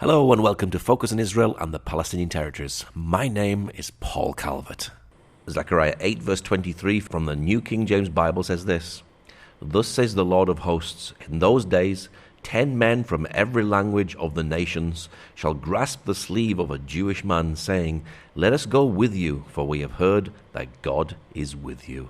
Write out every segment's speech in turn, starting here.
Hello and welcome to Focus on Israel and the Palestinian Territories. My name is Paul Calvert. Zechariah 8 verse 23 from the New King James Bible says this: Thus says the Lord of hosts, in those days 10 men from every language of the nations shall grasp the sleeve of a Jewish man, saying, Let us go with you, for we have heard that God is with you.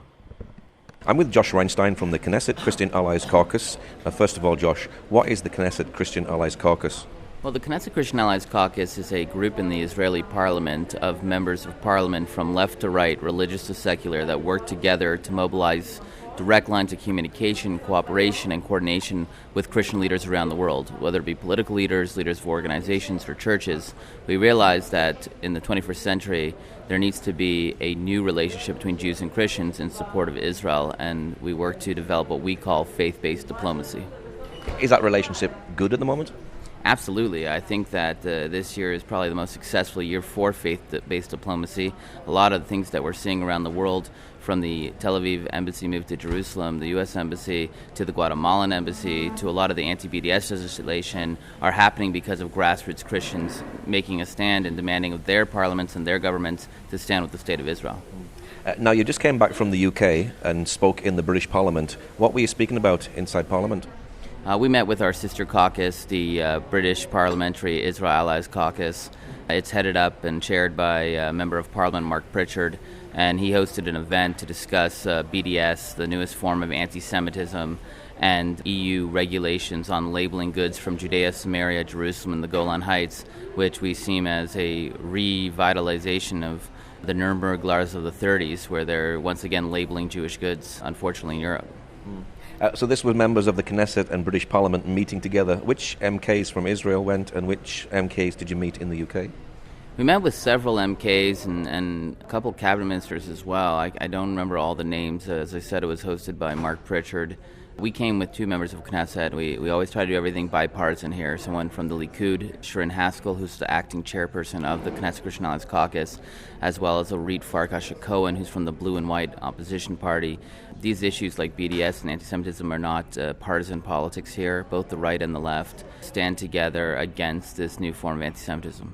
I'm with Josh Reinstein from the Knesset Christian Allies Caucus. Now, first of all, Josh, what is the Knesset Christian Allies Caucus? Well, the Knesset Christian Allies Caucus is a group in the Israeli parliament of members of parliament from left to right, religious to secular, that work together to mobilize direct lines of communication, cooperation, and coordination with Christian leaders around the world, whether it be political leaders, leaders of organizations, or churches. We realize that in the 21st century, there needs to be a new relationship between Jews and Christians in support of Israel, and we work to develop what we call faith-based diplomacy. Is that relationship good at the moment? Absolutely. I think that this year is probably the most successful year for faith-based diplomacy. A lot of the things that we're seeing around the world, from the Tel Aviv embassy move to Jerusalem, the U.S. embassy, to the Guatemalan embassy, to a lot of the anti-BDS legislation, are happening because of grassroots Christians making a stand and demanding of their parliaments and their governments to stand with the state of Israel. Now, you just came back from the UK and spoke in the British Parliament. What were you speaking about inside Parliament? We met with our sister caucus, the British Parliamentary Israel Allies Caucus. It's headed up and chaired by Member of Parliament Mark Pritchard, and he hosted an event to discuss BDS, the newest form of anti-Semitism, and EU regulations on labeling goods from Judea, Samaria, Jerusalem, and the Golan Heights, which we see as a revitalization of the Nuremberg laws of the 30s, where they're once again labeling Jewish goods, unfortunately, in Europe. So this was members of the Knesset and British Parliament meeting together. Which MKs from Israel went, and which MKs did you meet in the UK? We met with several MKs and a couple cabinet ministers as well. I don't remember all the names. As I said, it was hosted by Mark Pritchard. We came with 2 members of Knesset. We always try to do everything bipartisan here. Someone from the Likud, Shirin Haskell, who's the acting chairperson of the Knesset Christian Allies Caucus, as well as Orit Farkas-Cohen, who's from the Blue and White Opposition Party. These issues like BDS and anti-Semitism are not partisan politics here. Both the right and the left stand together against this new form of anti-Semitism.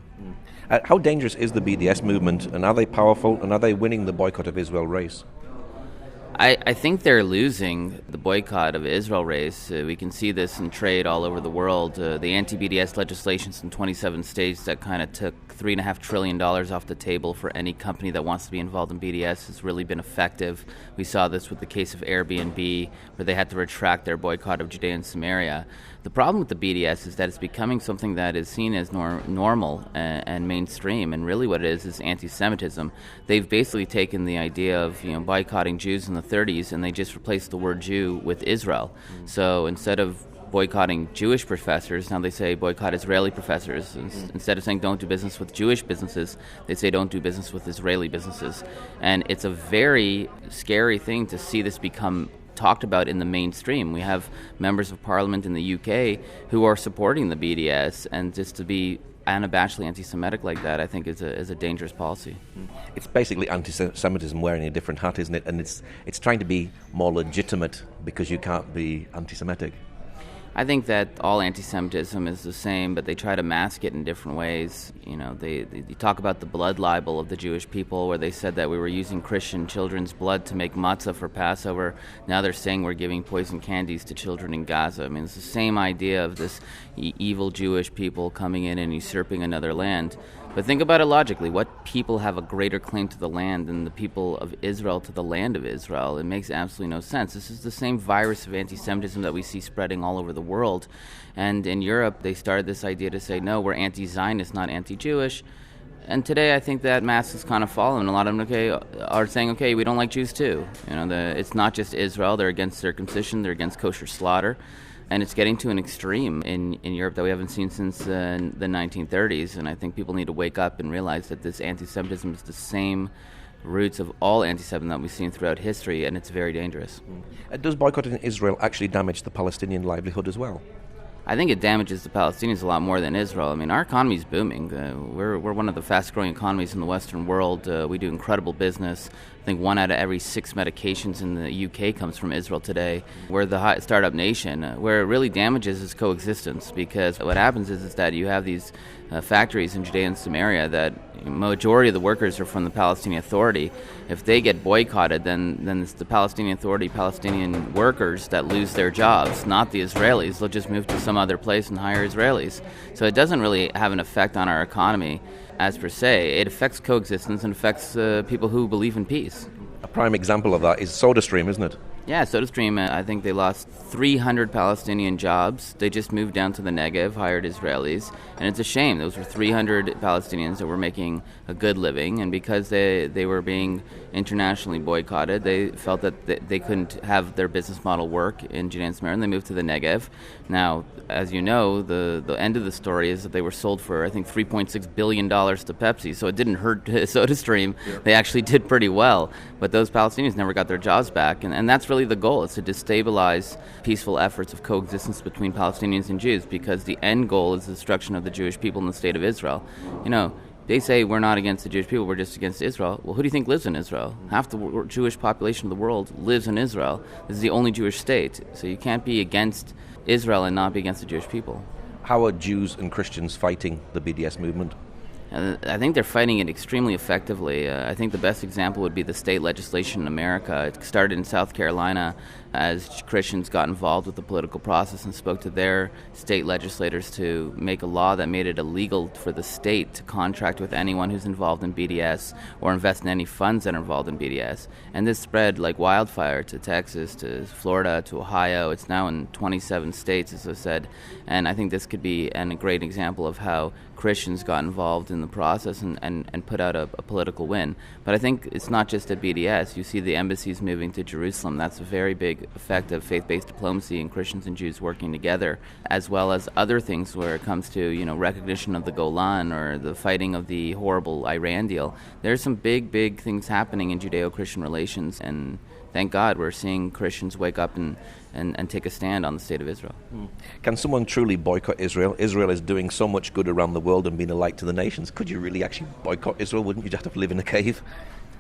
How dangerous is the BDS movement, and are they powerful, and are they winning the boycott of Israel race? I think they're losing the boycott of Israel race. We can see this in trade all over the world. The anti-BDS legislations in 27 states that kind of took $3.5 trillion off the table for any company that wants to be involved in BDS has really been effective. We saw this with the case of Airbnb, where they had to retract their boycott of Judea and Samaria. The problem with the BDS is that it's becoming something that is seen as normal and mainstream, and really what it is anti-Semitism. They've basically taken the idea of boycotting Jews in the 30s, and they just replaced the word Jew with Israel. So instead of boycotting Jewish professors, now they say boycott Israeli professors. Instead of saying don't do business with Jewish businesses, they say don't do business with Israeli businesses. And it's a very scary thing to see this become talked about in the mainstream. We have members of parliament in the UK who are supporting the BDS, and just to be unabashedly anti-Semitic like that, I think is a dangerous policy. It's basically anti-Semitism wearing a different hat, isn't it? And it's trying to be more legitimate because you can't be anti-Semitic. I think that all anti-Semitism is the same, but they try to mask it in different ways. They talk about the blood libel of the Jewish people, where they said that we were using Christian children's blood to make matzah for Passover. Now they're saying we're giving poison candies to children in Gaza. I mean, it's the same idea of this evil Jewish people coming in and usurping another land. But think about it logically. What people have a greater claim to the land than the people of Israel to the land of Israel? It makes absolutely no sense. This is the same virus of anti-Semitism that we see spreading all over the world. And in Europe, they started this idea to say, no, we're anti-Zionist, not anti-Jewish. And today, I think that mask has kind of fallen. A lot of them are saying, okay, we don't like Jews too. It's not just Israel. They're against circumcision. They're against kosher slaughter. And it's getting to an extreme in Europe that we haven't seen since the 1930s. And I think people need to wake up and realize that this anti-Semitism is the same roots of all anti-Semitism that we've seen throughout history, and it's very dangerous. Does boycotting Israel actually damage the Palestinian livelihood as well? I think it damages the Palestinians a lot more than Israel. I mean, our economy is booming. We're one of the fast-growing economies in the Western world. We do incredible business. I think 1 out of every 6 medications in the UK comes from Israel today. We're the startup nation. Where it really damages is coexistence, because what happens is that you have these factories in Judea and Samaria that majority of the workers are from the Palestinian Authority. If they get boycotted, then it's the Palestinian Authority, Palestinian workers that lose their jobs, not the Israelis. They'll just move to some other place and hire Israelis. So it doesn't really have an effect on our economy as per se. It affects coexistence and affects people who believe in peace. A prime example of that is SodaStream, isn't it? Yeah, SodaStream, I think they lost 300 Palestinian jobs. They just moved down to the Negev, hired Israelis, and it's a shame. Those were 300 Palestinians that were making a good living, and because they were being internationally boycotted, they felt that they couldn't have their business model work in Judea and Samaria, and they moved to the Negev. Now, as you know, the end of the story is that they were sold for, I think, $3.6 billion to Pepsi, so it didn't hurt SodaStream. Yeah. They actually did pretty well, but those Palestinians never got their jobs back, and that's really the goal, is to destabilize peaceful efforts of coexistence between Palestinians and Jews, because the end goal is the destruction of the Jewish people in the state of Israel. You know, they say we're not against the Jewish people, we're just against Israel. Well, who do you think lives in Israel? Half the Jewish population of the world lives in Israel. This is the only Jewish state, so you can't be against Israel and not be against the Jewish people. How are Jews and Christians fighting the BDS movement? I think they're fighting it extremely effectively. I think the best example would be the state legislation in America. It started in South Carolina as Christians got involved with the political process and spoke to their state legislators to make a law that made it illegal for the state to contract with anyone who's involved in BDS or invest in any funds that are involved in BDS. And this spread like wildfire to Texas, to Florida, to Ohio. It's now in 27 states, as I said. And I think this could be a great example of how Christians got involved in the process and put out a political win. But I think it's not just at BDS. You see the embassies moving to Jerusalem. That's a very big effect of faith-based diplomacy and Christians and Jews working together, as well as other things where it comes to, you know, recognition of the Golan or the fighting of the horrible Iran deal. There's some big things happening in Judeo-Christian relations, and thank God we're seeing Christians wake up and take a stand on the state of Israel. Can someone truly boycott Israel? Israel is doing so much good around the world and being a light to the nations. Could you really actually boycott Israel? Wouldn't you just have to live in a cave?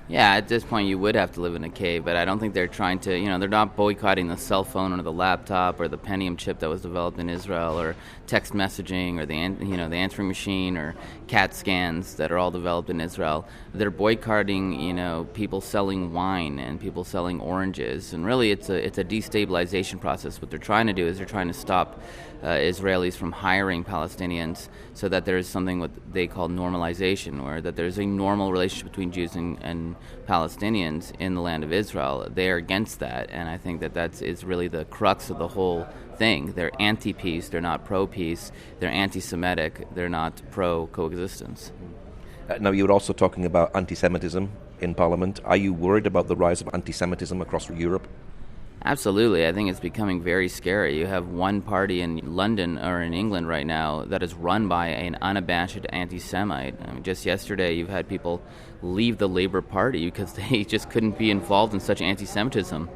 Yeah, at this point you would have to live in a cave, but I don't think they're trying to, they're not boycotting the cell phone or the laptop or the Pentium chip that was developed in Israel, or text messaging, or the answering machine, or CAT scans that are all developed in Israel. They're boycotting, people selling wine and people selling oranges, and really it's a destabilization process. What they're trying to do is they're trying to stop Israelis from hiring Palestinians, so that there is something what they call normalization, or that there's a normal relationship between Jews and Palestinians in the land of Israel. They are against that, and I think that is really the crux of the whole thing. They're anti-peace, they're not pro-peace, they're anti-Semitic, they're not pro-coexistence. Now, you were also talking about anti-Semitism in Parliament. Are you worried about the rise of anti-Semitism across Europe? Absolutely. I think it's becoming very scary. You have one party in London or in England right now that is run by an unabashed anti-Semite. I mean, just yesterday you've had people leave the Labour Party because they just couldn't be involved in such anti-Semitism.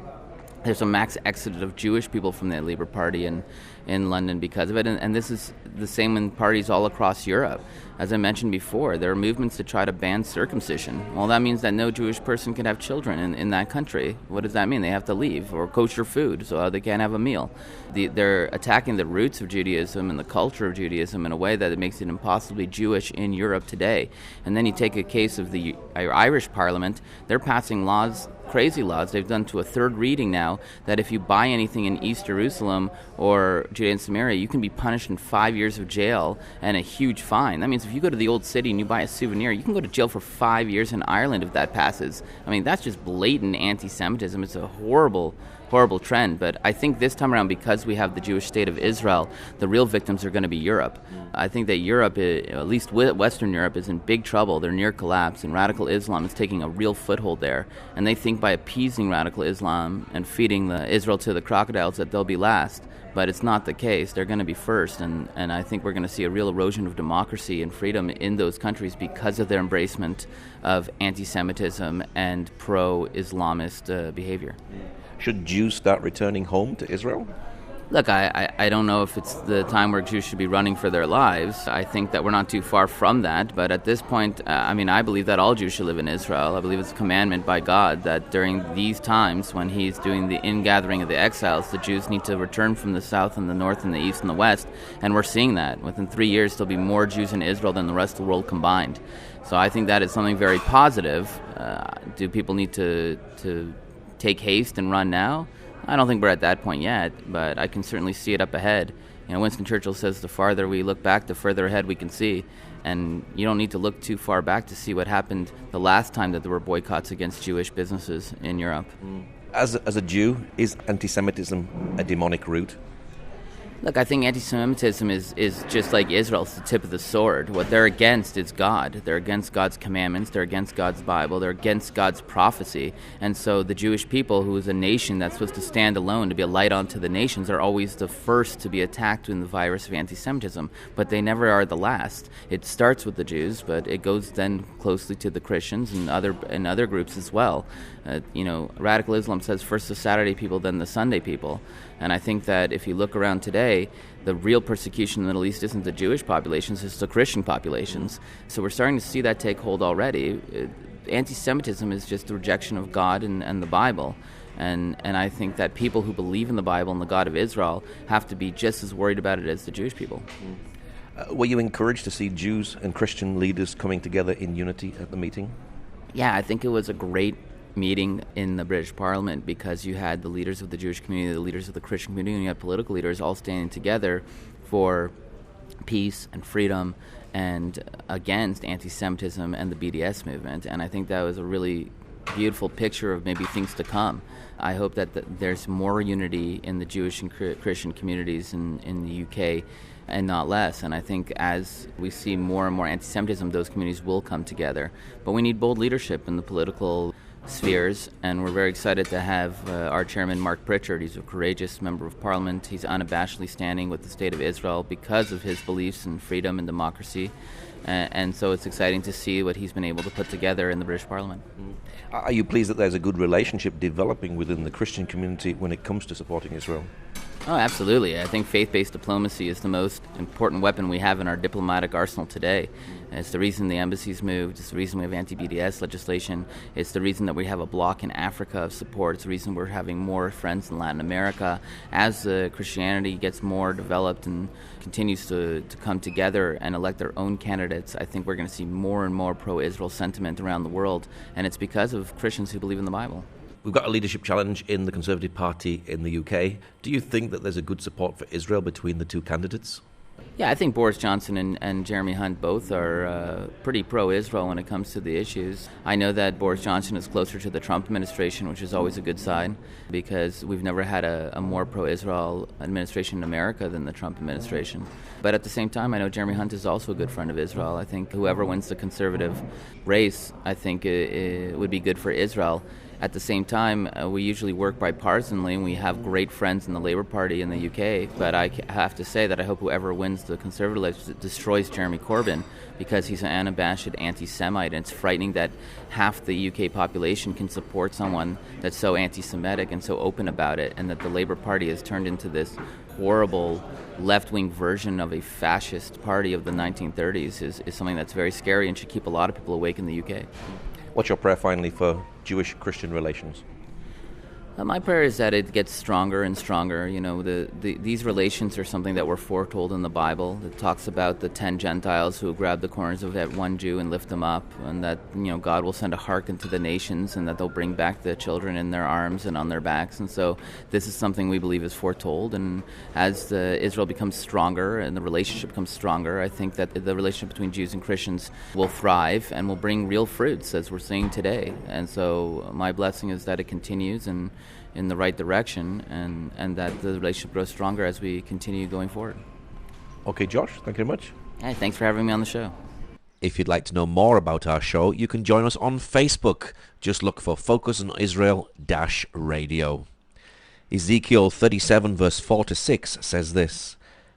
There's a mass exodus of Jewish people from the Labour Party in London because of it, and this is the same in parties all across Europe. As I mentioned before, there are movements to try to ban circumcision. Well, that means that no Jewish person can have children in that country. What does that mean? They have to leave, or kosher food, so they can't have a meal. They're attacking the roots of Judaism and the culture of Judaism in a way that it makes it impossibly Jewish in Europe today. And then you take a case of the Irish Parliament. They're passing laws, crazy laws. They've done to a third reading now that if you buy anything in East Jerusalem or Judea and Samaria, you can be punished in 5 years of jail and a huge fine. That means if you go to the old city and you buy a souvenir, you can go to jail for 5 years in Ireland if that passes. I mean, that's just blatant anti-Semitism. It's a horrible trend. But I think this time around, because we have the Jewish state of Israel, the real victims are going to be Europe. I think that Europe, at least Western Europe, is in big trouble. They're near collapse, and radical Islam is taking a real foothold there. And they think by appeasing radical Islam and feeding Israel to the crocodiles that they'll be last. But it's not the case. They're going to be first, and I think we're going to see a real erosion of democracy and freedom in those countries because of their embracement of anti-Semitism and pro-Islamist behavior. Should Jews start returning home to Israel? Look, I don't know if it's the time where Jews should be running for their lives. I think that we're not too far from that. But at this point, I believe that all Jews should live in Israel. I believe it's a commandment by God that during these times when he's doing the ingathering of the exiles, the Jews need to return from the south and the north and the east and the west. And we're seeing that. Within 3 years, there'll be more Jews in Israel than the rest of the world combined. So I think that is something very positive. Do people need to take haste and run now? I don't think we're at that point yet, but I can certainly see it up ahead. Winston Churchill says the farther we look back, the further ahead we can see. And you don't need to look too far back to see what happened the last time that there were boycotts against Jewish businesses in Europe. As a Jew, is anti-Semitism a demonic root? Look, I think anti-Semitism is just like Israel. It's the tip of the sword. What they're against is God. They're against God's commandments. They're against God's Bible. They're against God's prophecy. And so the Jewish people, who is a nation that's supposed to stand alone, to be a light unto the nations, are always the first to be attacked in the virus of anti-Semitism. But they never are the last. It starts with the Jews, but it goes then closely to the Christians and other groups as well. Radical Islam says first the Saturday people, then the Sunday people. And I think that if you look around today, the real persecution in the Middle East isn't the Jewish populations, it's the Christian populations. So we're starting to see that take hold already. Anti-Semitism is just the rejection of God and the Bible. And I think that people who believe in the Bible and the God of Israel have to be just as worried about it as the Jewish people. Were you encouraged to see Jews and Christian leaders coming together in unity at the meeting? Yeah, I think it was a great meeting in the British Parliament because you had the leaders of the Jewish community, the leaders of the Christian community, and you had political leaders all standing together for peace and freedom and against anti-Semitism and the BDS movement. And I think that was a really beautiful picture of maybe things to come. I hope that there's more unity in the Jewish and Christian communities in the UK and not less. And I think as we see more and more anti-Semitism, those communities will come together. But we need bold leadership in the political spheres, and we're very excited to have our chairman, Mark Pritchard. He's a courageous member of parliament. He's unabashedly standing with the state of Israel because of his beliefs in freedom and democracy. And so it's exciting to see what he's been able to put together in the British Parliament. Are you pleased that there's a good relationship developing within the Christian community when it comes to supporting Israel? Oh, absolutely. I think faith-based diplomacy is the most important weapon we have in our diplomatic arsenal today. It's the reason the embassies moved. It's the reason we have anti-BDS legislation. It's the reason that we have a bloc in Africa of support. It's the reason we're having more friends in Latin America. As Christianity gets more developed and continues to come together and elect their own candidates, I think we're going to see more and more pro-Israel sentiment around the world. And it's because of Christians who believe in the Bible. We've got a leadership challenge in the Conservative Party in the UK. Do you think that there's a good support for Israel between the two candidates? Yeah, I think Boris Johnson and Jeremy Hunt both are pretty pro-Israel when it comes to the issues. I know that Boris Johnson is closer to the Trump administration, which is always a good sign, because we've never had a more pro-Israel administration in America than the Trump administration. But at the same time, I know Jeremy Hunt is also a good friend of Israel. I think whoever wins the conservative race, I think it would be good for Israel. At the same time, we usually work bipartisanly, and we have great friends in the Labour Party in the UK. But I have to say that I hope whoever wins the Conservative election destroys Jeremy Corbyn, because he's an unabashed anti-Semite, and it's frightening that half the UK population can support someone that's so anti-Semitic and so open about it, and that the Labour Party has turned into this horrible left-wing version of a fascist party of the 1930s is something that's very scary and should keep a lot of people awake in the UK. What's your prayer finally for Jewish-Christian relations? My prayer is that it gets stronger and stronger. You know, these relations are something that were foretold in the Bible. It talks about the 10 Gentiles who grab the corners of that one Jew and lift them up, and that, you know, God will send a hearken to the nations, and that they'll bring back the children in their arms and on their backs. And so this is something we believe is foretold. And as Israel becomes stronger and the relationship becomes stronger, I think that the relationship between Jews and Christians will thrive and will bring real fruits, as we're seeing today. And so my blessing is that it continues and in the right direction, and that the relationship grows stronger as we continue going forward. Okay, Josh, thank you very much. Hey, thanks for having me on the show. If you'd like to know more about our show, you can join us on Facebook. Just look for Focus on Israel-Radio. Ezekiel 37 verse 4-6 says this: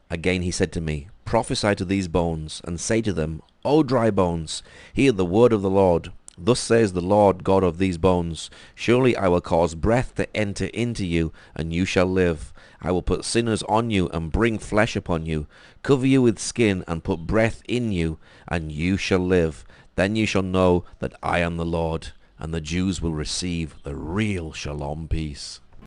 Again he said to me, Prophesy to these bones, and say to them, O dry bones, hear the word of the Lord. Thus says the Lord God of these bones, surely I will cause breath to enter into you, and you shall live. I will put sinners on you, and bring flesh upon you, cover you with skin, and put breath in you, and you shall live. Then you shall know that I am the Lord, and the Jews will receive the real shalom peace.